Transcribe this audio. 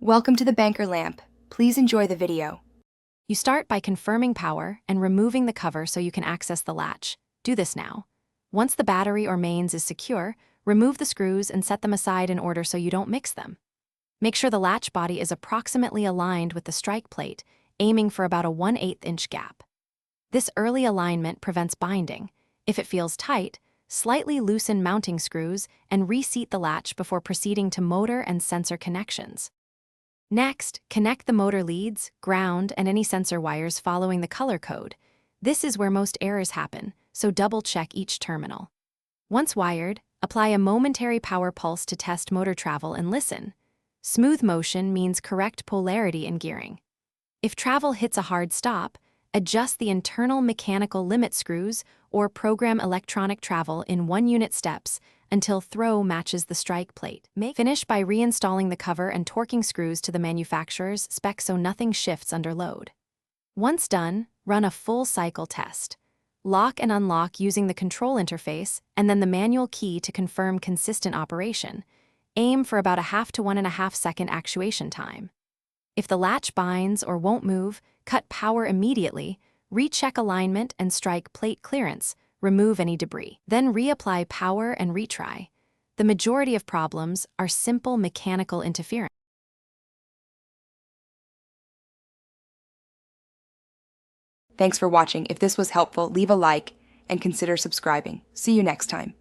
Welcome to the banker lamp. Please enjoy the video. You start by confirming power and removing the cover so you can access the latch. Do this now. Once the battery or mains is secure, remove the screws and set them aside in order so you don't mix them. Make sure the latch body is approximately aligned with the strike plate, aiming for about a 1/8 inch gap. This early alignment prevents binding. If it feels tight, slightly loosen mounting screws and reseat the latch before proceeding to motor and sensor connections. Next, connect the motor leads, ground, and any sensor wires following the color code. This is where most errors happen, so double-check each terminal. Once wired, apply a momentary power pulse to test motor travel and listen. Smooth motion means correct polarity in gearing. If travel hits a hard stop, adjust the internal mechanical limit screws or program electronic travel in 1-unit steps until throw matches the strike plate. Finish by reinstalling the cover and torquing screws to the manufacturer's spec so nothing shifts under load. Once done, run a full cycle test. Lock and unlock using the control interface and then the manual key to confirm consistent operation. Aim for about a 1/2 to 1.5 second actuation time. If the latch binds or won't move, cut power immediately, recheck alignment and strike plate clearance, remove any debris. Then reapply power and retry. The majority of problems are simple mechanical interference. Thanks for watching. If this was helpful, leave a like and consider subscribing. See you next time.